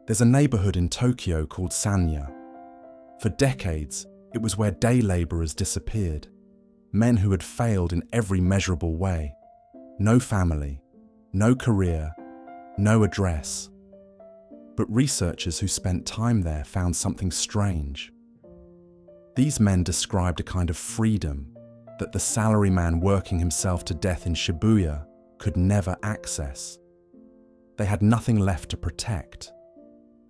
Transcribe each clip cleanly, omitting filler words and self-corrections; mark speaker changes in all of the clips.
Speaker 1: There's a neighborhood in Tokyo called Sanya. For decades, it was where day laborers disappeared, men who had failed in every measurable way. No family, no career, no address. But researchers who spent time there found something strange. These men described a kind of freedom that the salaryman working himself to death in Shibuya could never access. They had nothing left to protect,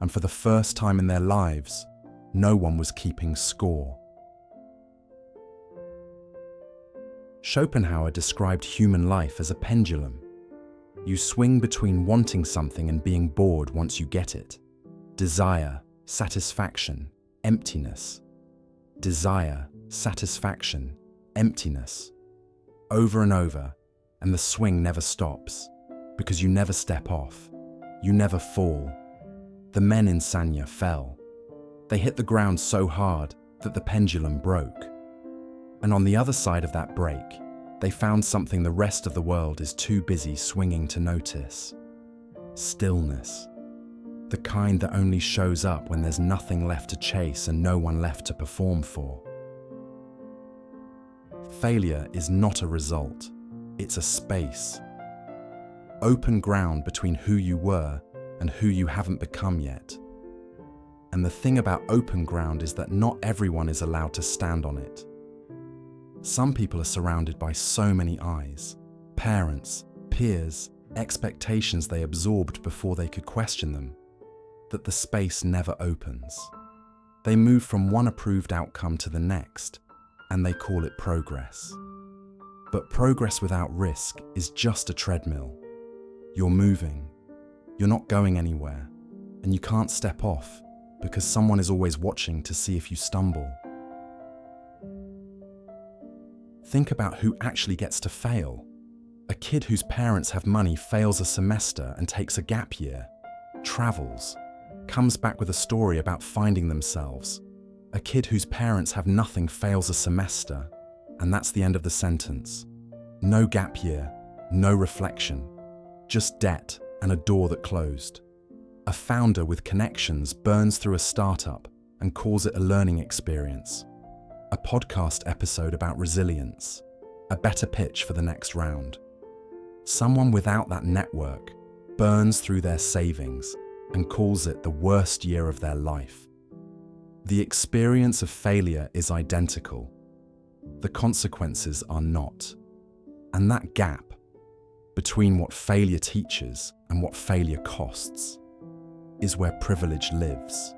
Speaker 1: and for the first time in their lives, no one was keeping score. Schopenhauer described human life as a pendulum. You swing between wanting something and being bored once you get it. Desire, satisfaction, emptiness. Desire, satisfaction, emptiness. Over and over, and the swing never stops, because you never step off. You never fall. The men in Sanya fell. They hit the ground so hard that the pendulum broke. And on the other side of that break, they found something the rest of the world is too busy swinging to notice. Stillness. The kind that only shows up when there's nothing left to chase and no one left to perform for. Failure is not a result, it's a space. Open ground between who you were and who you haven't become yet. And the thing about open ground is that not everyone is allowed to stand on it. Some people are surrounded by so many eyes, parents, peers, expectations they absorbed before they could question them, that the space never opens. They move from one approved outcome to the next, and they call it progress. But progress without risk is just a treadmill. You're moving, you're not going anywhere, and you can't step off because someone is always watching to see if you stumble. Think about who actually gets to fail. A kid whose parents have money fails a semester and takes a gap year, travels, comes back with a story about finding themselves. A kid whose parents have nothing fails a semester, and that's the end of the sentence. No gap year, no reflection, just debt and a door that closed. A founder with connections burns through a startup and calls it a learning experience. A podcast episode about resilience, a better pitch for the next round. Someone without that network burns through their savings and calls it the worst year of their life. The experience of failure is identical. The consequences are not. And that gap between what failure teaches and what failure costs is where privilege lives.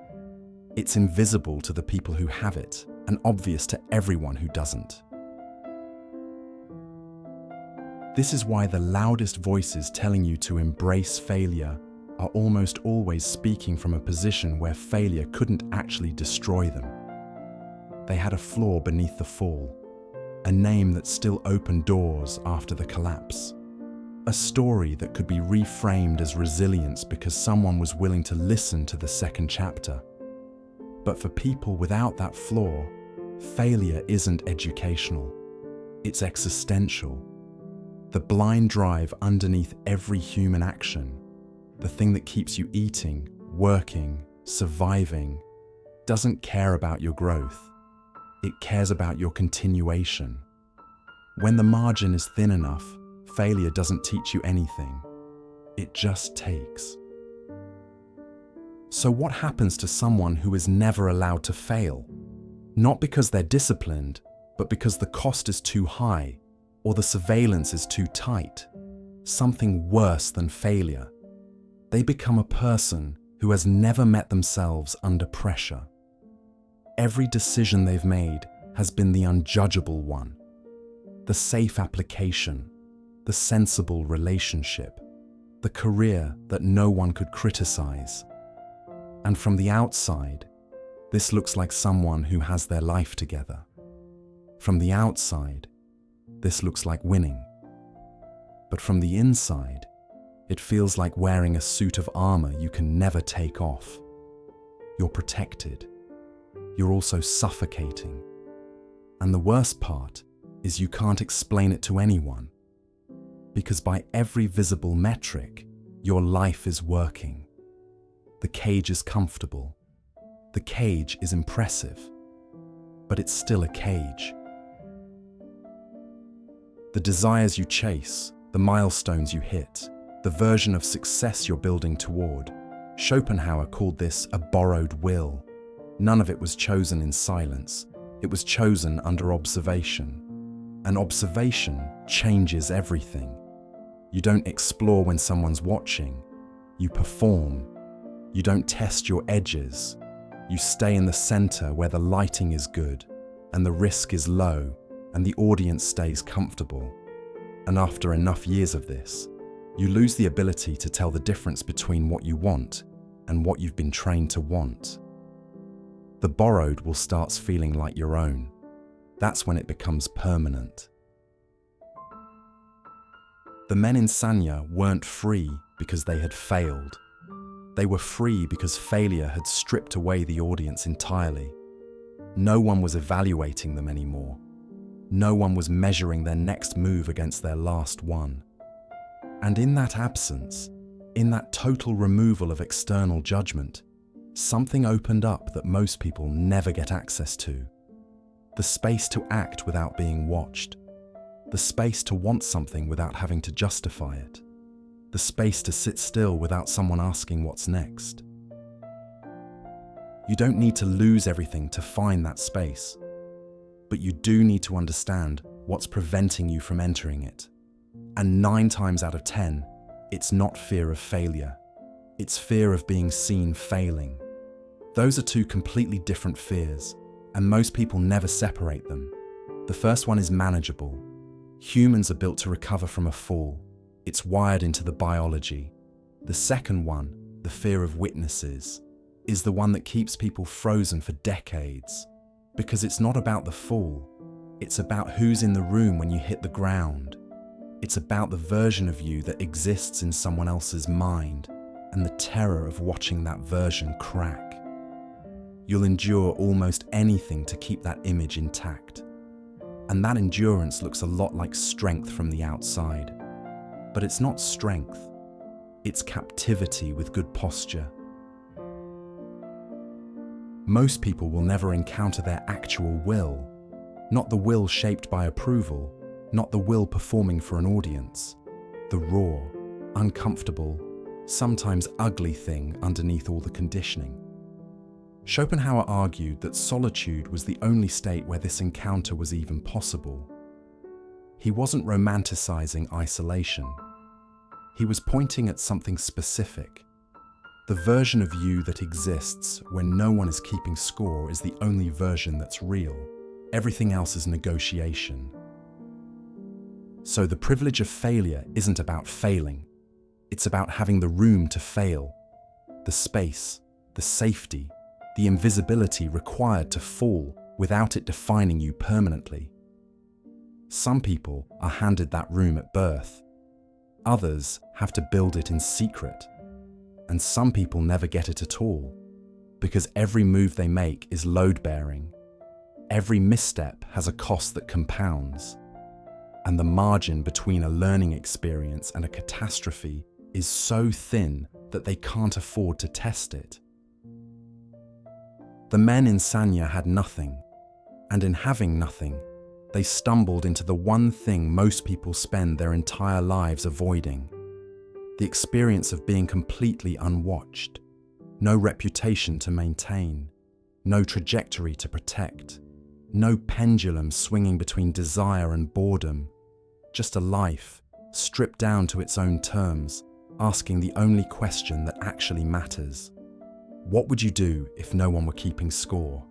Speaker 1: It's invisible to the people who have it and obvious to everyone who doesn't. This is why the loudest voices telling you to embrace failure are almost always speaking from a position where failure couldn't actually destroy them. They had a flaw beneath the fall, a name that still opened doors after the collapse, a story that could be reframed as resilience because someone was willing to listen to the second chapter. But for people without that flaw, failure isn't educational, it's existential. The blind drive underneath every human action, the thing that keeps you eating, working, surviving, doesn't care about your growth. It cares about your continuation. When the margin is thin enough, failure doesn't teach you anything. It just takes. So what happens to someone who is never allowed to fail? Not because they're disciplined, but because the cost is too high or the surveillance is too tight. Something worse than failure. They become a person who has never met themselves under pressure. Every decision they've made has been the unjudgeable one, the safe application, the sensible relationship, the career that no one could criticize. And from the outside, this looks like someone who has their life together. From the outside, this looks like winning. But from the inside, it feels like wearing a suit of armor you can never take off. You're protected. You're also suffocating. And the worst part is you can't explain it to anyone. Because by every visible metric, your life is working. The cage is comfortable. The cage is impressive. But it's still a cage. The desires you chase, the milestones you hit, the version of success you're building toward. Schopenhauer called this a borrowed will. None of it was chosen in silence. It was chosen under observation. And observation changes everything. You don't explore when someone's watching. You perform. You don't test your edges. You stay in the center where the lighting is good and the risk is low and the audience stays comfortable. And after enough years of this, you lose the ability to tell the difference between what you want and what you've been trained to want. The borrowed will start feeling like your own. That's when it becomes permanent. The men in Sanya weren't free because they had failed. They were free because failure had stripped away the audience entirely. No one was evaluating them anymore. No one was measuring their next move against their last one. And in that absence, in that total removal of external judgment, something opened up that most people never get access to. The space to act without being watched. The space to want something without having to justify it. The space to sit still without someone asking what's next. You don't need to lose everything to find that space, but you do need to understand what's preventing you from entering it. And 9 times out of 10, it's not fear of failure. It's fear of being seen failing. Those are 2 completely different fears, and most people never separate them. The first one is manageable. Humans are built to recover from a fall. It's wired into the biology. The second one, the fear of witnesses, is the one that keeps people frozen for decades. Because it's not about the fall. It's about who's in the room when you hit the ground. It's about the version of you that exists in someone else's mind and the terror of watching that version crack. You'll endure almost anything to keep that image intact. And that endurance looks a lot like strength from the outside. But it's not strength. It's captivity with good posture. Most people will never encounter their actual will. Not the will shaped by approval, not the will performing for an audience. The raw, uncomfortable, sometimes ugly thing underneath all the conditioning. Schopenhauer argued that solitude was the only state where this encounter was even possible. He wasn't romanticizing isolation. He was pointing at something specific. The version of you that exists when no one is keeping score is the only version that's real. Everything else is negotiation. So the privilege of failure isn't about failing. It's about having the room to fail, the space, the safety, the invisibility required to fall without it defining you permanently. Some people are handed that room at birth. Others have to build it in secret. And some people never get it at all, because every move they make is load-bearing. Every misstep has a cost that compounds. And the margin between a learning experience and a catastrophe is so thin that they can't afford to test it. The men in Sanya had nothing, and in having nothing, they stumbled into the one thing most people spend their entire lives avoiding. The experience of being completely unwatched. No reputation to maintain. No trajectory to protect. No pendulum swinging between desire and boredom. Just a life, stripped down to its own terms, asking the only question that actually matters. What would you do if no one were keeping score?